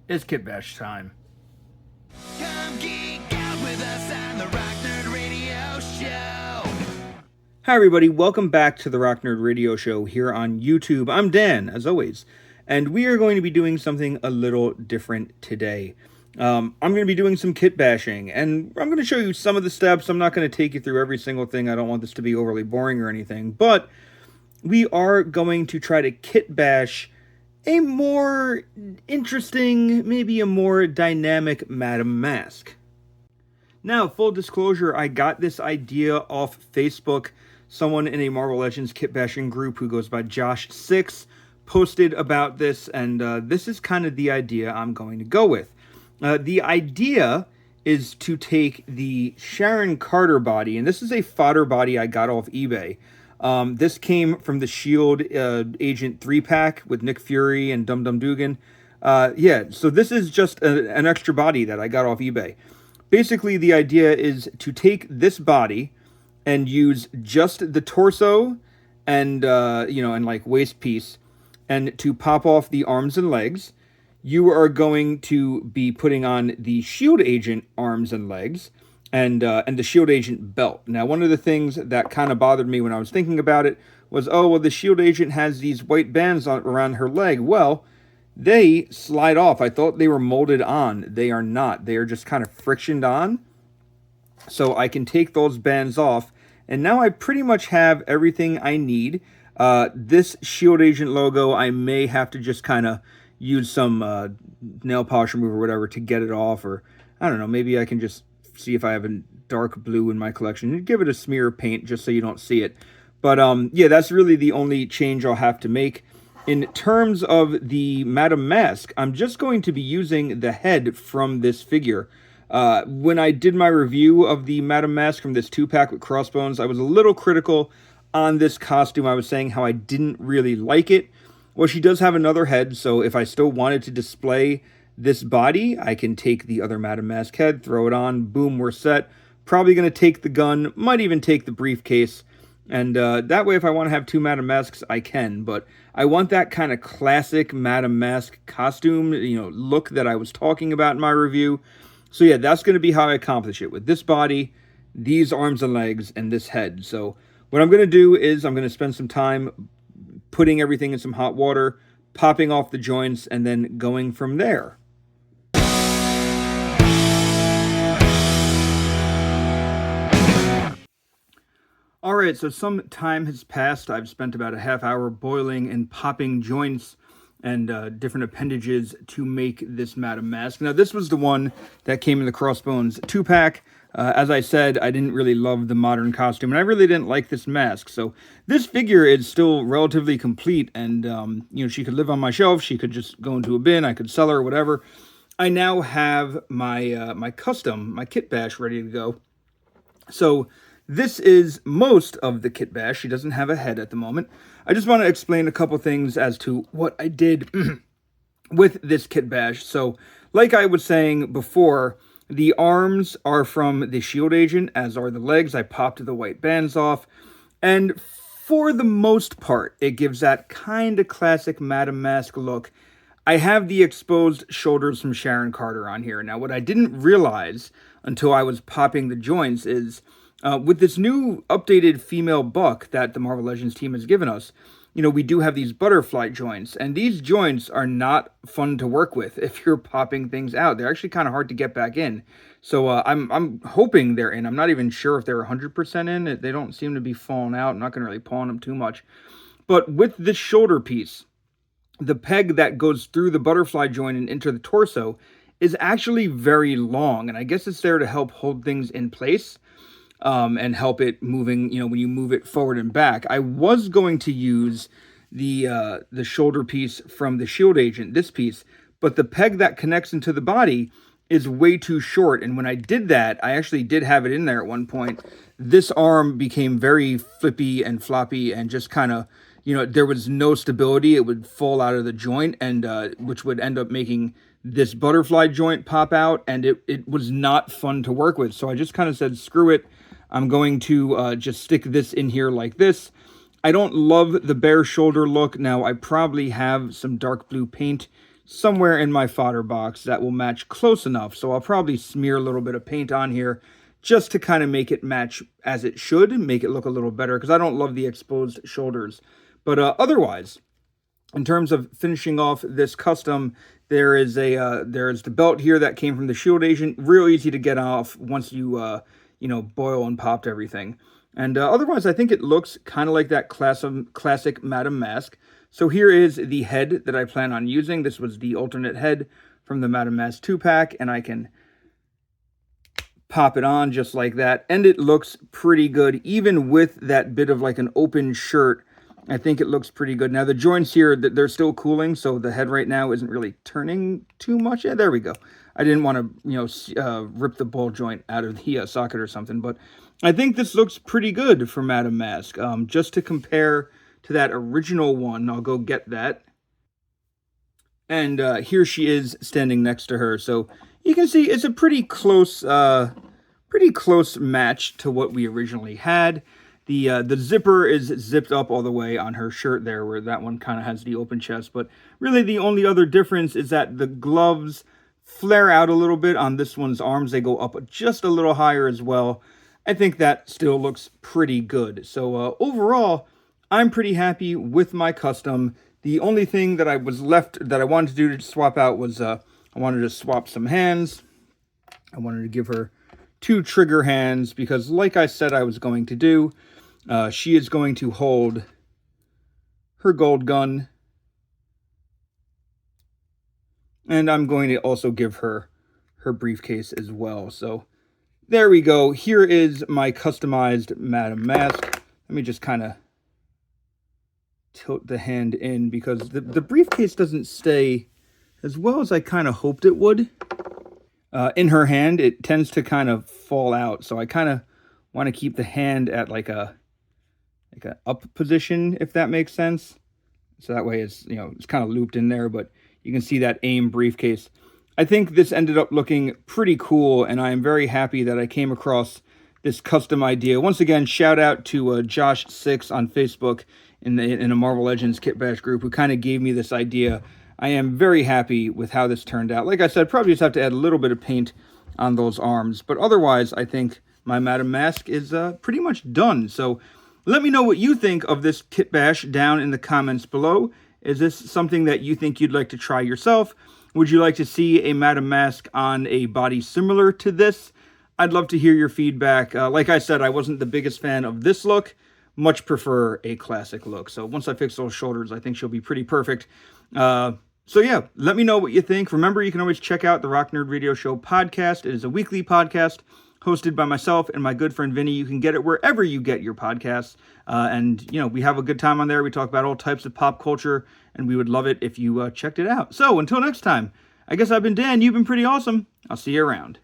It's Kitbash time. Come geek out with us on the Rock Nerd Radio Show. Hi, everybody. Welcome back to the Rock Nerd Radio Show here on YouTube. I'm Dan, as always, and we are going to be doing something a little different today. I'm going to be doing some kit bashing, and I'm going to show you some of the steps. I'm not going to take you through every single thing. I don't want this to be overly boring or anything, but we are going to try to kit bash a more interesting, maybe a more dynamic Madame Masque. Now, full disclosure, I got this idea off Facebook. Someone in a Marvel Legends kit bashing group who goes by Josh6 posted about this, and this is kind of the idea I'm going to go with. The idea is to take the Sharon Carter body, and this is a fodder body I got off eBay. This came from the S.H.I.E.L.D. Agent 3-pack with Nick Fury and Dum Dum Dugan. So this is just an extra body that I got off eBay. Basically, the idea is to take this body and use just the torso and, and like waist piece, and to pop off the arms and legs. You are going to be putting on the S.H.I.E.L.D. agent arms and legs, and the S.H.I.E.L.D. agent belt. Now, one of the things that kind of bothered me when I was thinking about it was, oh, well, the S.H.I.E.L.D. agent has these white bands around her leg. Well, they slide off. I thought they were molded on. They are not. They are just kind of frictioned on. So I can take those bands off, and now I pretty much have everything I need. This S.H.I.E.L.D. agent logo, I may have to just kind of use some nail polish remover or whatever to get it off, or I don't know, maybe I can just see if I have a dark blue in my collection and give it a smear of paint just so you don't see it. But yeah, that's really the only change I'll have to make. In terms of the Madame Masque, I'm just going to be using the head from this figure. When I did my review of the Madame Masque from this 2-pack with Crossbones, I was a little critical on this costume. I was saying how I didn't really like it. Well, she does have another head, so if I still wanted to display this body, I can take the other Madame Masque head, throw it on, boom, we're set. Probably going to take the gun, might even take the briefcase. And that way, if I want to have two Madame Masques, I can. But I want that kind of classic Madame Masque costume, look that I was talking about in my review. So yeah, that's going to be how I accomplish it, with this body, these arms and legs, and this head. So what I'm going to do is I'm going to spend some time putting everything in some hot water, popping off the joints, and then going from there. Alright, so some time has passed. I've spent about a half hour boiling and popping joints and different appendages to make this Madame Masque. Now, this was the one that came in the Crossbones 2-pack. As I said, I didn't really love the modern costume, and I really didn't like this mask. So this figure is still relatively complete, and she could live on my shelf. She could just go into a bin. I could sell her or whatever. I now have my my kit bash ready to go. So this is most of the kit bash. She doesn't have a head at the moment. I just want to explain a couple things as to what I did with this kit bash. So, like I was saying before, the arms are from the S.H.I.E.L.D. agent, as are the legs. I popped the white bands off. And for the most part, it gives that kind of classic Madame Masque look. I have the exposed shoulders from Sharon Carter on here. Now, what I didn't realize until I was popping the joints is, with this new updated female buck that the Marvel Legends team has given us, we do have these butterfly joints, and these joints are not fun to work with if you're popping things out. They're actually kind of hard to get back in. So I'm hoping they're in. I'm not even sure if they're 100% in. They don't seem to be falling out. I'm not going to really pawn them too much. But with this shoulder piece, the peg that goes through the butterfly joint and into the torso is actually very long, and I guess it's there to help hold things in place. And help it moving, when you move it forward and back. I was going to use the shoulder piece from the S.H.I.E.L.D. agent, this piece, but the peg that connects into the body is way too short. And when I did that, I actually did have it in there at one point. This arm became very flippy and floppy and just kind of, there was no stability. It would fall out of the joint, and which would end up making this butterfly joint pop out, and it was not fun to work with. So I just kind of said, screw it. I'm going to just stick this in here like this. I don't love the bare shoulder look. Now, I probably have some dark blue paint somewhere in my fodder box that will match close enough. So I'll probably smear a little bit of paint on here just to kind of make it match as it should, make it look a little better, because I don't love the exposed shoulders. But otherwise, in terms of finishing off this custom, there's the belt here that came from the Shield Agent. Real easy to get off once you boil and popped everything. And otherwise, I think it looks kind of like that classic Madame Masque. So here is the head that I plan on using. This was the alternate head from the Madame Masque 2-pack, and I can pop it on just like that. And it looks pretty good, even with that bit of like an open shirt. I think it looks pretty good. Now, the joints here, they're still cooling, so the head right now isn't really turning too much. Yeah, there we go. I didn't want to, rip the ball joint out of the socket or something, but I think this looks pretty good for Madame Masque. Just to compare to that original one, I'll go get that. And here she is standing next to her. So you can see it's a pretty close match to what we originally had. The zipper is zipped up all the way on her shirt there, where that one kind of has the open chest. But really the only other difference is that the gloves flare out a little bit on this one's arms. They go up just a little higher as well. I think that still looks pretty good. So overall, I'm pretty happy with my custom. The only thing that I wanted to do to swap out was I wanted to swap some hands. I wanted to give her 2 trigger hands because, like I said I was going to do, she is going to hold her gold gun. And I'm going to also give her her briefcase as well. So there we go. Here is my customized Madame Masque. Let me just kind of tilt the hand in because the briefcase doesn't stay as well as I kind of hoped it would. In her hand, it tends to kind of fall out. So I kind of want to keep the hand at like a up position, if that makes sense. So that way it's kind of looped in there, but you can see that AIM briefcase. I think this ended up looking pretty cool, and I am very happy that I came across this custom idea. Once again, shout out to Josh6 on Facebook in a Marvel Legends Kitbash group who kind of gave me this idea. I am very happy with how this turned out. Like I said, probably just have to add a little bit of paint on those arms, but otherwise, I think my Madame Masque is pretty much done. So let me know what you think of this Kitbash down in the comments below. Is this something that you think you'd like to try yourself? Would you like to see a Madame Masque on a body similar to this? I'd love to hear your feedback. Like I said, I wasn't the biggest fan of this look. Much prefer a classic look. So once I fix those shoulders, I think she'll be pretty perfect. So yeah, let me know what you think. Remember, you can always check out the Rock Nerd Radio Show podcast. It is a weekly podcast hosted by myself and my good friend Vinny. You can get it wherever you get your podcasts. And we have a good time on there. We talk about all types of pop culture, and we would love it if you checked it out. So until next time, I guess I've been Dan. You've been pretty awesome. I'll see you around.